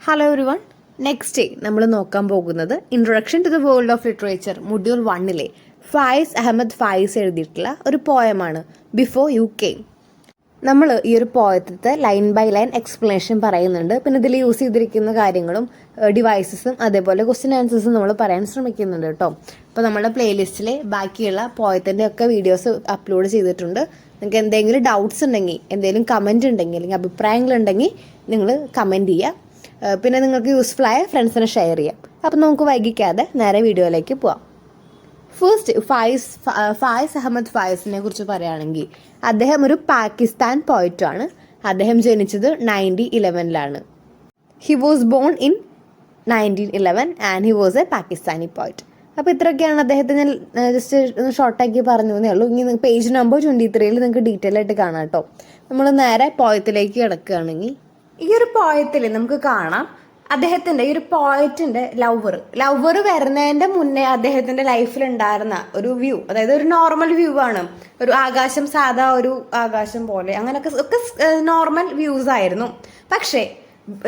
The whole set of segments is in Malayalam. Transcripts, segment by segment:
Hello every one. നെക്സ്റ്റ് നമ്മൾ നോക്കാൻ പോകുന്നത് introduction to the world of literature module 1 Faiz Ahmed Faiz എഴുതിയിട്ടുള്ള ഒരു പോയമാണ് ബിഫോർ യു കെയിം. നമ്മൾ ഈ ഒരു പോയത്തെ ലൈൻ ബൈ ലൈൻ എക്സ്പ്ലനേഷൻ പറയുന്നുണ്ട്. പിന്നെ ഇതിൽ യൂസ് ചെയ്തിരിക്കുന്ന കാര്യങ്ങളും ഡിവൈസസും അതേപോലെ ക്വസ്റ്റ്യൻ ആൻസേഴ്സും നമ്മൾ പറയാൻ ശ്രമിക്കുന്നുണ്ട് കേട്ടോ. അപ്പോൾ നമ്മുടെ പ്ലേലിസ്റ്റിൽ ബാക്കിയുള്ള പോയത്തിൻ്റെ ഒക്കെ വീഡിയോസ് അപ്ലോഡ് ചെയ്തിട്ടുണ്ട്. നിങ്ങൾക്ക് എന്തെങ്കിലും ഡൗട്ട്സ് ഉണ്ടെങ്കിൽ, എന്തെങ്കിലും കമൻറ്റ് ഉണ്ടെങ്കിൽ, അല്ലെങ്കിൽ അഭിപ്രായങ്ങളുണ്ടെങ്കിൽ നിങ്ങൾ കമൻറ്റ് ചെയ്യുക. പിന്നെ നിങ്ങൾക്ക് യൂസ്ഫുൾ ആയ ഫ്രണ്ട്സിനെ ഷെയർ ചെയ്യാം. അപ്പം നമുക്ക് വൈകിക്കാതെ നേരെ വീഡിയോയിലേക്ക് പോവാം. ഫസ്റ്റ് ഫായിസ് അഹമ്മദ് ഫായിസിനെ കുറിച്ച് പറയുകയാണെങ്കിൽ അദ്ദേഹം ഒരു പാകിസ്ഥാൻ പോയിറ്റാണ്. അദ്ദേഹം ജനിച്ചത് 1911 he was born in 1911 and he was a Pakistani poet. അപ്പോൾ ഇത്രയൊക്കെയാണ് അദ്ദേഹത്തെ ഞാൻ ജസ്റ്റ് ഷോർട്ടാക്കി പറഞ്ഞു എന്നേ ഉള്ളൂ. ഇനി പേജ് നമ്പർ 23 നിങ്ങൾക്ക് ഡീറ്റെയിൽ ആയിട്ട് കാണാം കേട്ടോ. നമ്മൾ നേരെ പോയത്തിലേക്ക് കിടക്കുകയാണെങ്കിൽ ഈ ഒരു പോയത്തിൽ നമുക്ക് കാണാം അദ്ദേഹത്തിൻ്റെ ഈ ഒരു പോയറ്റിൻ്റെ ലവർ വരുന്നതിൻ്റെ മുന്നേ അദ്ദേഹത്തിൻ്റെ ലൈഫിൽ ഉണ്ടായിരുന്ന ഒരു വ്യൂ, അതായത് ഒരു നോർമൽ വ്യൂ ആണ്. ഒരു ആകാശം, സാധാ ഒരു ആകാശം പോലെ അങ്ങനെയൊക്കെ ഒക്കെ നോർമൽ വ്യൂസ് ആയിരുന്നു. പക്ഷേ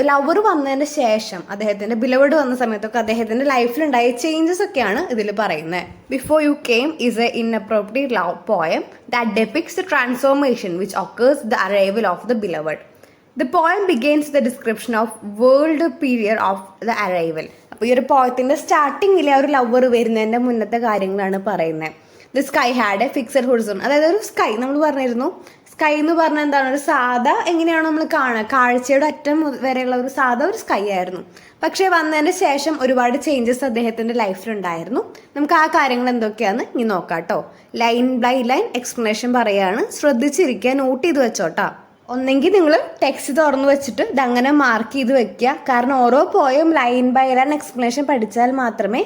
ലവർ വന്നതിന് ശേഷം അദ്ദേഹത്തിൻ്റെ ബിലവഡ് വന്ന സമയത്തൊക്കെ അദ്ദേഹത്തിൻ്റെ ലൈഫിലുണ്ടായ ചേഞ്ചസ് ഒക്കെയാണ് ഇതിൽ പറയുന്നത്. Before you came is a inappropriate love poem that depicts the transformation which occurs the arrival of the beloved. The poem begins with the description of world period of the arrival. അപ്പോൾ ഈ ഒരു പോയത്തിൻ്റെ സ്റ്റാർട്ടിങ്ങിൽ ആ ഒരു ലവർ വരുന്നതിൻ്റെ മുന്നത്തെ കാര്യങ്ങളാണ് പറയുന്നത്. The sky had A fixed Horizon, അതായത് ഒരു സ്കൈ നമ്മൾ പറഞ്ഞിരുന്നു. സ്കൈ എന്ന് പറഞ്ഞാൽ എന്താണ്? ഒരു സാധാ എങ്ങനെയാണോ നമ്മൾ കാണുക, കാഴ്ചയുടെ അറ്റം വരെയുള്ള ഒരു സാധാ ഒരു സ്കൈ ആയിരുന്നു. പക്ഷേ വന്നതിന് ശേഷം ഒരുപാട് ചേഞ്ചസ് അദ്ദേഹത്തിൻ്റെ ലൈഫിലുണ്ടായിരുന്നു. നമുക്ക് ആ കാര്യങ്ങൾ എന്തൊക്കെയാണെന്ന് ഇനി നോക്കാം കേട്ടോ. ലൈൻ ബൈ ലൈൻ എക്സ്പ്ലനേഷൻ പറയുകയാണ്. ശ്രദ്ധിച്ചിരിക്കുക, നോട്ട് ചെയ്ത് വെച്ചോട്ടാ. ഒന്നെങ്കിൽ നിങ്ങൾ ടെക്സ്റ്റ് തുറന്നു വെച്ചിട്ട് ഇതങ്ങനെ മാർക്ക് ചെയ്ത് വെക്കുക. കാരണം ഓരോ പോയും ലൈൻ ബൈ ലൈൻ എക്സ്പ്ലനേഷൻ പഠിച്ചാൽ മാത്രമേ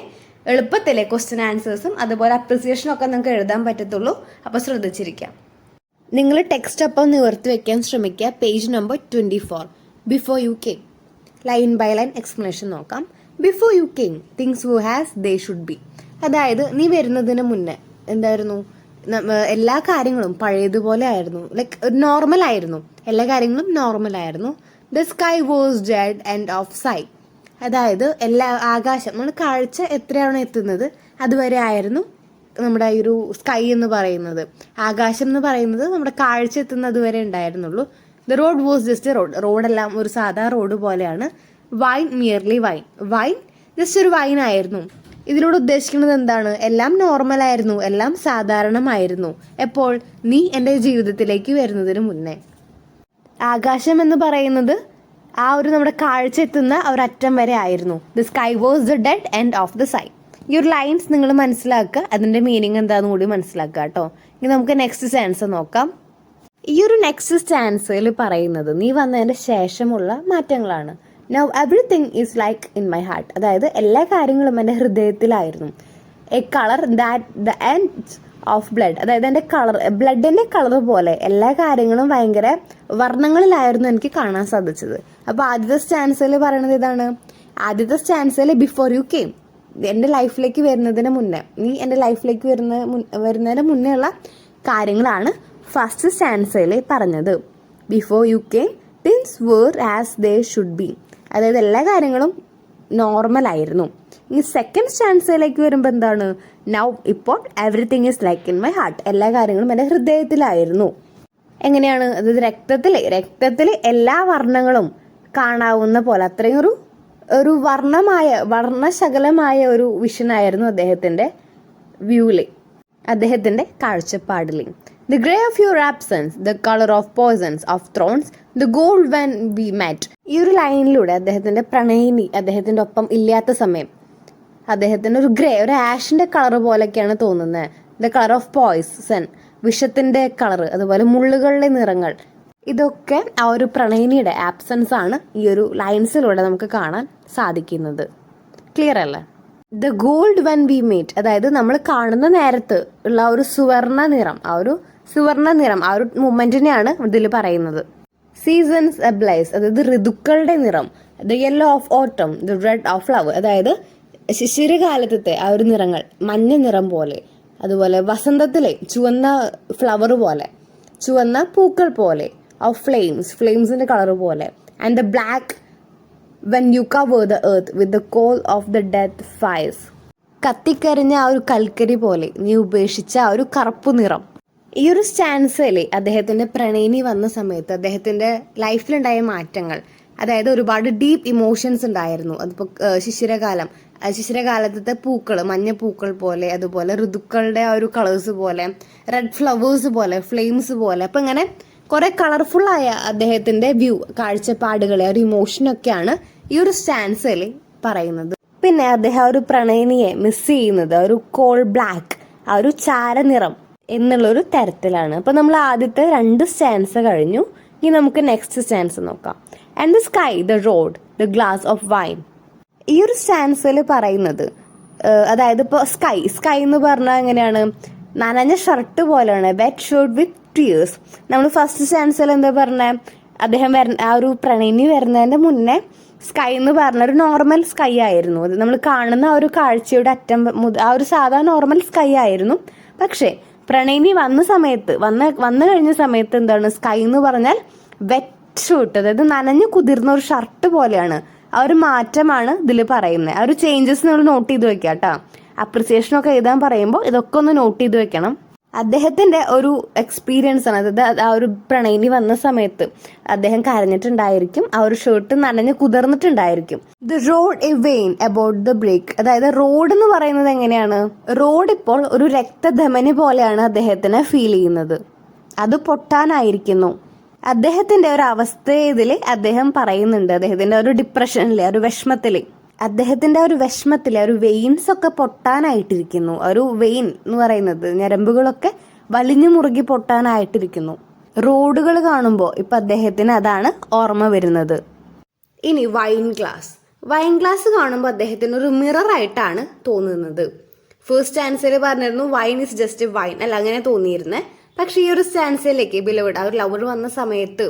എളുപ്പത്തിലെ ക്വസ്റ്റ്യൻ ആൻസേഴ്സും അതുപോലെ അപ്രിസിയേഷനും ഒക്കെ നിങ്ങൾക്ക് എഴുതാൻ പറ്റത്തുള്ളൂ. അപ്പോൾ ശ്രദ്ധിച്ചിരിക്കാം. നിങ്ങൾ ടെക്സ്റ്റ് അപ്പം നിവർത്തി വെക്കാൻ ശ്രമിക്കുക. Page number 24 before you came. Line by line explanation നോക്കാം. Before you came things who has they should be. അതായത് നീ വരുന്നതിന് മുന്നേ എന്തായിരുന്നു? എല്ലാ കാര്യങ്ങളും പഴയതുപോലെ ആയിരുന്നു. ലൈക്ക് നോർമൽ ആയിരുന്നു. എല്ലാ കാര്യങ്ങളും നോർമൽ ആയിരുന്നു. The sky was dead end of sight. അതായത് എല്ലാ ആകാശം, നമ്മുടെ കാഴ്ച എത്രയാണോ എത്തുന്നത് അതുവരെ ആയിരുന്നു നമ്മുടെ ഈ ഒരു സ്കൈ എന്ന് പറയുന്നത്. ആകാശം എന്ന് പറയുന്നത് നമ്മുടെ കാഴ്ച എത്തുന്നത് വരെ ഉണ്ടായിരുന്നുള്ളൂ. The road was just a road. റോഡെല്ലാം ഒരു സാധാ റോഡ് പോലെയാണ്. Wine merely wine. Wine just ഒരു വൈൻ ആയിരുന്നു. ഇതിലൂടെ ഉദ്ദേശിക്കുന്നത് എന്താണ്? എല്ലാം നോർമലായിരുന്നു, എല്ലാം സാധാരണമായിരുന്നു. എപ്പോൾ? നീ എൻ്റെ ജീവിതത്തിലേക്ക് വരുന്നതിന് മുന്നേ. ആകാശം എന്ന് പറയുന്നത് ആ ഒരു നമ്മുടെ കാഴ്ച എത്തുന്ന ഒരറ്റം വരെ ആയിരുന്നു. The sky was the dead end of the sight. ഈ ഒരു ലൈൻസ് നിങ്ങൾ മനസ്സിലാക്കുക, അതിൻ്റെ മീനിങ് എന്താണെന്ന് കൂടി മനസ്സിലാക്കുക കേട്ടോ. ഇനി നമുക്ക് നെക്സ്റ്റ് സ്റ്റാൻസ് നോക്കാം. ഈ ഒരു നെക്സ്റ്റ് സ്റ്റാൻസിൽ പറയുന്നത് നീ വന്നതിൻ്റെ ശേഷമുള്ള മാറ്റങ്ങളാണ്. Now everything is like in my heart. അതായത് എല്ലാ കാര്യങ്ങളും എൻ്റെ ഹൃദയത്തിലായിരുന്നു. A colour that the end of blood. അതായത് എൻ്റെ കളർ, ബ്ലഡിൻ്റെ കളർ പോലെ എല്ലാ കാര്യങ്ങളും ഭയങ്കര വർണ്ണങ്ങളിലായിരുന്നു എനിക്ക് കാണാൻ സാധിച്ചത്. അപ്പോൾ ആദ്യത്തെ സ്റ്റാൻസിൽ പറയണത് ഇതാണ്. ആദ്യത്തെ സ്റ്റാൻസിൽ ബിഫോർ യു കെയിം, എൻ്റെ ലൈഫിലേക്ക് വരുന്നതിന് മുന്നേ, നീ എൻ്റെ ലൈഫിലേക്ക് വരുന്നതിന് മുന്നേ ഉള്ള കാര്യങ്ങളാണ് ഫസ്റ്റ് സ്റ്റാൻസിൽ പറഞ്ഞത്. Before you came things were as they should be. അതായത് എല്ലാ കാര്യങ്ങളും നോർമലായിരുന്നു. ഇനി സെക്കൻഡ് സ്റ്റാൻസിലേക്ക് വരുമ്പോൾ എന്താണ്? നൗ ഇപ്പോൾ everything is like in my heart. എല്ലാ കാര്യങ്ങളും എൻ്റെ ഹൃദയത്തിലായിരുന്നു. എങ്ങനെയാണ്? അതായത് രക്തത്തിൽ എല്ലാ വർണ്ണങ്ങളും കാണാവുന്ന പോലെ അത്രയും ഒരു വർണ്ണശകലമായ ഒരു വിഷനായിരുന്നു അദ്ദേഹത്തിൻ്റെ വ്യൂവിൽ, അദ്ദേഹത്തിൻ്റെ കാഴ്ചപ്പാടിൽ. The grey of your absence, the color of poisons of thrones, the gold when we met. ഈ ഒരു ലൈനിലൂടെ അദ്ദേഹത്തിൻ്റെ പ്രണയിനി അദ്ദേഹത്തിൻ്റെ ഒപ്പം ഇല്ലാത്ത സമയം അദ്ദേഹത്തിൻ്റെ ഒരു ഗ്രേ, ഒരു ആഷിൻ്റെ കളർ പോലെയൊക്കെയാണ് തോന്നുന്നത്. ദ കളർ ഓഫ് പോയ്സൺ, വിഷത്തിൻ്റെ കളർ, അതുപോലെ മുള്ളുകളുടെ നിറങ്ങൾ, ഇതൊക്കെ ആ ഒരു പ്രണയിനിയുടെ ആബ്സെൻസ് ആണ് ഈ ഒരു ലൈൻസിലൂടെ നമുക്ക് കാണാൻ സാധിക്കുന്നത്. ക്ലിയർ അല്ലേ? The gold when we meet, അതായത് നമ്മൾ കാണുന്ന നേരത്ത് ഉള്ള ഒരു സുവർണ നിറം, ആ ഒരു മൊമെന്റിനെയാണ് ഇതിൽ പറയുന്നത്. സീസൺസ് അബ്ലൈസ്, അതായത് ഋതുക്കളുടെ നിറം. ദ യെല്ലോ ഓഫ് ഓട്ടം, ദ റെഡ് ഓഫ് ഫ്ലവർ, അതായത് ശിശിരകാലത്തെ ആ ഒരു നിറങ്ങൾ, മഞ്ഞ നിറം പോലെ. അതുപോലെ വസന്തത്തിലെ ചുവന്ന ഫ്ലവർ പോലെ, ചുവന്ന പൂക്കൾ പോലെ. ഓഫ് ഫ്ലെയിംസിന്റെ കളർ പോലെ. And the black when you cover the earth with the coal of the death fires. കത്തിക്കരിഞ്ഞ ആ ഒരു കൽക്കരി പോലെ നീ ഉപേക്ഷിച്ച ആ ഒരു കറുപ്പ് നിറം. ഈ ഒരു സ്റ്റാൻസയിലെ അദ്ദേഹത്തിൻ്റെ പ്രണയിനി വന്ന സമയത്ത് അദ്ദേഹത്തിൻ്റെ ലൈഫിലുണ്ടായ മാറ്റങ്ങൾ, അതായത് ഒരുപാട് ഡീപ്പ് ഇമോഷൻസ് ഉണ്ടായിരുന്നു. അതിപ്പോൾ ശിശിരകാലത്തെ പൂക്കൾ, മഞ്ഞ പൂക്കൾ പോലെ, അതുപോലെ ഋതുക്കളുടെ ആ ഒരു കളേഴ്സ് പോലെ, റെഡ് ഫ്ലവേഴ്സ് പോലെ, ഫ്ലെയിംസ് പോലെ, അപ്പം ഇങ്ങനെ കുറെ കളർഫുള്ളായ അദ്ദേഹത്തിന്റെ കാഴ്ചപ്പാടുകളെ, ഒരു ഇമോഷനൊക്കെയാണ് ഈ ഒരു സ്റ്റാൻസയിൽ പറയുന്നത്. പിന്നെ അദ്ദേഹം ആ ഒരു പ്രണയിനിയെ മിസ് ചെയ്യുന്നത് ആ ഒരു കോൾ ബ്ലാക്ക്, ആ ഒരു ചാരനിറം എന്നുള്ളൊരു തരത്തിലാണ്. അപ്പൊ നമ്മൾ ആദ്യത്തെ 2 സ്റ്റാൻസ കഴിഞ്ഞു. ഇനി നമുക്ക് നെക്സ്റ്റ് സ്റ്റാൻസ് നോക്കാം. And the sky, the road, the glass of wine. ഈ ഒരു സ്റ്റാൻസിൽ പറയുന്നത്, അതായത് ഇപ്പോൾ സ്കൈ എന്ന് പറഞ്ഞാൽ എങ്ങനെയാണ്, നനഞ്ഞ ഷർട്ട് പോലെയാണ്, വെറ്റ് ഷർട്ട് വിത്ത് ടിയേഴ്സ്. നമ്മൾ ഫസ്റ്റ് സ്റ്റാൻസിൽ എന്താ പറഞ്ഞത്, അദ്ദേഹം ആ ഒരു പ്രണയിനി വരുന്നതിന്റെ മുന്നേ സ്കൈ എന്ന് പറഞ്ഞ ഒരു നോർമൽ സ്കൈ ആയിരുന്നു. അത് നമ്മൾ കാണുന്ന ആ ഒരു കാഴ്ചയുടെ അറ്റം ആ ഒരു സാധാ നോർമൽ സ്കൈ ആയിരുന്നു. പക്ഷേ പ്രണയിനി വന്നു കഴിഞ്ഞ സമയത്ത് എന്താണ്, സ്കൈ എന്ന് പറഞ്ഞാൽ വെറ്റ് ഷർട്ട്, അതായത് നനഞ്ഞു കുതിർന്ന ഒരു ഷർട്ട് പോലെയാണ്. ആ ഒരു മാറ്റമാണ് ഇതിൽ പറയുന്നത്. ആ ഒരു ചേഞ്ചസ് നിങ്ങൾ നോട്ട് ചെയ്ത് വെക്കുക കേട്ടോ. അപ്രിസിയേഷനൊക്കെ എഴുതാൻ പറയുമ്പോൾ ഇതൊക്കെ ഒന്ന് നോട്ട് ചെയ്ത് വെക്കണം. അദ്ദേഹത്തിന്റെ ഒരു എക്സ്പീരിയൻസ് ആണ്. അതായത് ആ ഒരു പ്രണയിനി വന്ന സമയത്ത് അദ്ദേഹം കരഞ്ഞിട്ടുണ്ടായിരിക്കും, ആ ഒരു ഷർട്ട് നനഞ്ഞ് കുതിർന്നിട്ടുണ്ടായിരിക്കും. The road a vein about the break. അതായത് റോഡ് എന്ന് പറയുന്നത് എങ്ങനെയാണ്, റോഡ് ഇപ്പോൾ ഒരു രക്തധമനി പോലെയാണ് അദ്ദേഹത്തിന് ഫീൽ ചെയ്യുന്നത്. അത് പൊട്ടാനായിരിക്കുന്നു. അദ്ദേഹത്തിന്റെ ഒരു അവസ്ഥയിൽ അദ്ദേഹം പറയുന്നുണ്ട്, അദ്ദേഹത്തിന്റെ ഒരു ഡിപ്രഷനിലെ, ഒരു വിഷമത്തില്, അദ്ദേഹത്തിന്റെ ഒരു വിഷമത്തിലെ ഒരു വെയിൻസ് ഒക്കെ പൊട്ടാനായിട്ടിരിക്കുന്നു. ഒരു വെയിൻ എന്ന് പറയുന്നത് ഞരമ്പുകളൊക്കെ വലിഞ്ഞു മുറുകി പൊട്ടാനായിട്ടിരിക്കുന്നു. റോഡുകൾ കാണുമ്പോൾ ഇപ്പൊ അദ്ദേഹത്തിന് അതാണ് ഓർമ്മ വരുന്നത്. ഇനി വൈൻ ഗ്ലാസ് കാണുമ്പോൾ അദ്ദേഹത്തിന് ഒരു മിറർ ആയിട്ടാണ് തോന്നുന്നത്. ഫസ്റ്റ് ആൻസർ പറഞ്ഞിരുന്നു വൈൻ ഇസ് ജസ്റ്റ് വൈൻ, അല്ല അങ്ങനെ തോന്നിയിരുന്നേ. പക്ഷെ ഈ ഒരു സ്റ്റാൻസയിലേക്ക് ബിലവഡ്, ആ ഒരു ലവർ വന്ന സമയത്ത്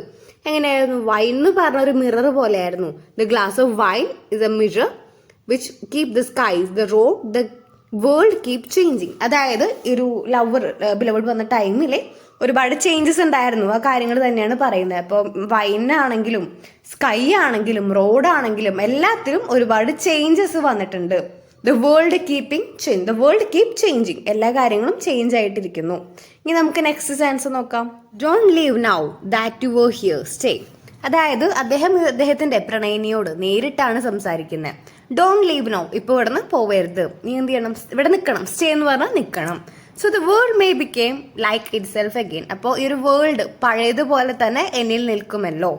എങ്ങനെയായിരുന്നു, വൈൻ എന്ന് പറഞ്ഞ ഒരു മിറർ പോലെയായിരുന്നു. The glass of wine is A mirror which keep the skies, the road, the world keep changing. അതായത് ഒരു ലവർ ബിലവഡ് വന്ന ടൈമിൽ ഒരുപാട് ചേഞ്ചസ് ഉണ്ടായിരുന്നു. ആ കാര്യങ്ങൾ തന്നെയാണ് പറയുന്നത്. അപ്പോൾ വൈനാണെങ്കിലും സ്കൈ ആണെങ്കിലും റോഡാണെങ്കിലും എല്ലാത്തിലും ഒരുപാട് ചേഞ്ചസ് വന്നിട്ടുണ്ട്. The world keep changing. എല്ലാ കാര്യങ്ങളും ചേഞ്ച് ആയിട്ടിരിക്കുന്നു. ഇനി നമുക്ക് നെക്സ്റ്റ് ചാൻസ് നോക്കാം. Don't leave now that you were here, stay. അതായത് അദ്ദേഹത്തിന്റെ പ്രണയിനിയോട് നേരിട്ടാണ് സംസാരിക്കുന്നത്. ഡോണ്ട് ലീവ് നൗ, ഇപ്പൊ ഇവിടുന്ന് പോവരുത്, നീ എന്ത് ചെയ്യണം, ഇവിടെ നിൽക്കണം. സ്റ്റേ എന്ന് പറഞ്ഞാൽ നിൽക്കണം. So the world may become like it self again. അപ്പോൾ ഈ ഒരു വേൾഡ് പഴയതുപോലെ തന്നെ എന്നിൽ നിൽക്കുമല്ലോ.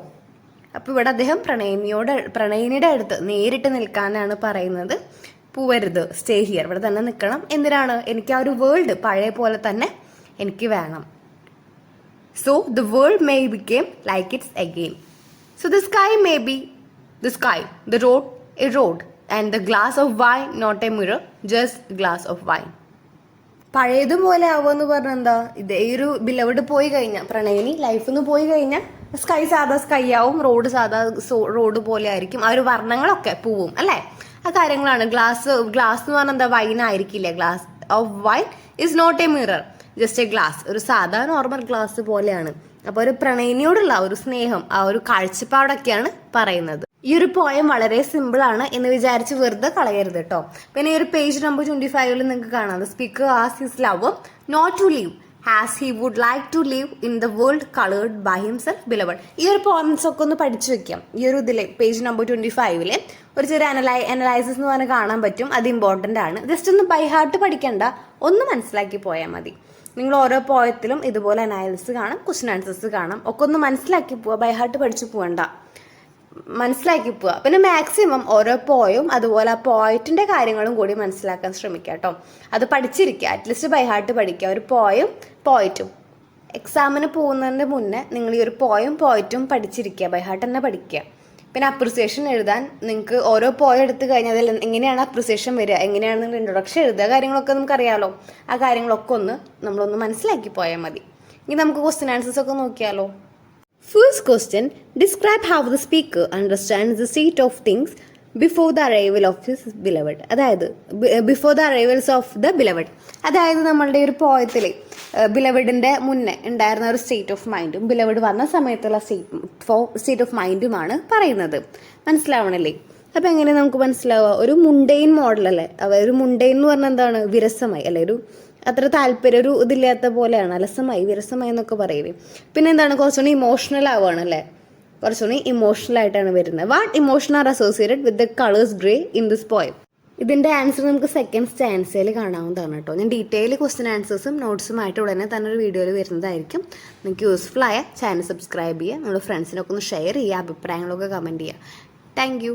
അപ്പോൾ ഇവിടെ അദ്ദേഹം പ്രണയിനിയുടെ അടുത്ത് നേരിട്ട് നിൽക്കാനാണ് പറയുന്നത്. പോവരുത്, സ്റ്റേ ഹിയർ, ഇവിടെ തന്നെ നിൽക്കണം. എന്തിനാണ്, എനിക്ക് ആ ഒരു വേൾഡ് പഴയ പോലെ തന്നെ എനിക്ക് വേണം. So the world may become like it's again. So the sky may be the sky, the road a road, and the glass of wine not a mirror, just glass of wine. പഴയതുപോലെ ആവുമെന്ന് പറഞ്ഞാൽ എന്താ, ഇത് ഈ ഒരു ബിലവഡ് പോയി കഴിഞ്ഞാൽ, പ്രണയിനി ലൈഫിൽ നിന്ന് പോയി കഴിഞ്ഞാൽ സ്കൈ സാധാ സ്കൈ ആവും, റോഡ് സാധാ റോഡ് പോലെ ആയിരിക്കും. ആ ഒരു വർണ്ണങ്ങളൊക്കെ പോവും അല്ലേ. ആ കാര്യങ്ങളാണ്. ഗ്ലാസ് എന്ന് പറഞ്ഞാൽ എന്താ, വൈൻ ആയിരിക്കില്ലേ. Glass of wine is not a mirror, just a glass, ഒരു സാധാ നോർമൽ ഗ്ലാസ് പോലെയാണ്. അപ്പോൾ ഒരു പ്രണയിനിയോടുള്ള ഒരു സ്നേഹം, ആ ഒരു കാഴ്ചപ്പാടൊക്കെയാണ് പറയുന്നത്. ഈ ഒരു പോയം വളരെ സിമ്പിൾ ആണ് എന്ന് വിചാരിച്ച് വെറുതെ കളയരുത് കേട്ടോ. പിന്നെ ഈ ഒരു പേജ് നമ്പർ 25 നിങ്ങൾക്ക് കാണാം. Speaker asks his lover not to leave as he would like to live in the world colored by himself beloved. ഈ ഒരു പോയിന്റ്സ് ഒക്കെ ഒന്ന് പഠിച്ചു വെക്കാം. ഈ ഒരു ഇതിലെ പേജ് നമ്പർ 25 ഒരു ചെറിയ അനലൈസിസ് എന്ന് പറഞ്ഞാൽ കാണാൻ പറ്റും. അത് ഇമ്പോർട്ടൻ്റ് ആണ്. ജസ്റ്റ് ഒന്ന് ബൈ ഹാർട്ട് പഠിക്കണ്ട, ഒന്ന് മനസ്സിലാക്കി പോയാൽ മതി. നിങ്ങൾ ഓരോ പോയത്തിലും ഇതുപോലെ അനാലിസിസ് കാണാം, ക്വസ്റ്റ്യൻ ആൻസേഴ്സ് കാണാം. ഒക്കെ ഒന്ന് മനസ്സിലാക്കി പോവുക, ബൈ ഹാർട്ട് പഠിച്ചു പോകണ്ട, മനസ്സിലാക്കി പോവുക. പിന്നെ മാക്സിമം ഓരോ പോയും അതുപോലെ ആ പോയിന്റിന്റെ കാര്യങ്ങളും കൂടി മനസ്സിലാക്കാൻ ശ്രമിക്കുക കേട്ടോ. അത് പഠിച്ചിരിക്കുക, അറ്റ്ലീസ്റ്റ് ബൈ ഹാർട്ട് പഠിക്കുക. ഒരു പോയിട്ടും എക്സാമിന് പോകുന്നതിന് മുന്നേ നിങ്ങൾ ഈ ഒരു പോയിട്ടും പഠിച്ചിരിക്കുക, ബൈ ഹാർട്ട് തന്നെ പഠിക്കുക. പിന്നെ അപ്രിസിയേഷൻ എഴുതാൻ നിങ്ങൾക്ക് ഓരോ പോയം എടുത്തു കഴിഞ്ഞാൽ അതിൽ എങ്ങനെയാണ് അപ്രിസിയേഷൻ വരിക, എങ്ങനെയാണ് നിങ്ങൾ ഇൻട്രൊഡക്ഷൻ എഴുതുക, കാര്യങ്ങളൊക്കെ നമുക്കറിയാലോ. ആ കാര്യങ്ങളൊക്കെ നമ്മളൊന്ന് മനസ്സിലാക്കി പോയാൽ മതി. ഇനി നമുക്ക് ക്വസ്റ്റ്യൻ ആൻസേഴ്സ് ഒക്കെ നോക്കിയാലോ. First question, describe how the speaker understands the state of things before the arrival of his beloved, അതായത് before the arrivals of the beloved, അതായത് നമ്മളുടെ ഒരു പോയത്തിൽ ബിലവഡിൻ്റെ മുന്നേ ഉണ്ടായിരുന്ന ഒരു സ്റ്റേറ്റ് ഓഫ് മൈൻഡും ബിലവഡ് വന്ന സമയത്തുള്ള സ്റ്റേറ്റ് ഓഫ് മൈൻഡുമാണ് പറയുന്നത്. മനസ്സിലാവണല്ലേ? അപ്പോൾ എങ്ങനെ നമുക്ക് മനസ്സിലാവുക? ഒരു മുണ്ടെയിൻ മോഡലല്ലേ, ഒരു മുണ്ടെയിൻ എന്ന് പറഞ്ഞാൽ എന്താണ്? വിരസമായി, അല്ലെ? ഒരു അത്ര താല്പര്യം, ഒരു ഇതില്ലാത്ത പോലെയാണ്, അലസമായി, വിരസമായി എന്നൊക്കെ പറയില്ലേ. പിന്നെ എന്താണ്? കുറച്ചുകൂടി ഇമോഷണൽ ആവുകയാണ്, അല്ലേ? കുറച്ചുകൂടി ഇമോഷണൽ ആയിട്ടാണ് വരുന്നത്. What emotion are associated with the colours grey in this poem? ഇതിൻ്റെ ആൻസർ നമുക്ക് സെക്കൻഡ് സ്റ്റാൻസയിൽ കാണാവുന്നതാണ് കേട്ടോ. ഞാൻ ഡീറ്റെയിൽ ക്വസ്റ്റ്യൻ ആൻസേഴ്സും നോട്ട്സുമായിട്ട് ഉടനെ തന്നെ ഒരു വീഡിയോയിൽ വരുന്നതായിരിക്കും. നിങ്ങൾക്ക് യൂസ്ഫുൾ ആയ ചാനൽ സബ്സ്ക്രൈബ് ചെയ്യുക, നമ്മുടെ ഫ്രണ്ട്സിനൊക്കെ ഒന്ന് ഷെയർ ചെയ്യുക, അഭിപ്രായങ്ങളൊക്കെ കമൻറ്റ് ചെയ്യുക. താങ്ക്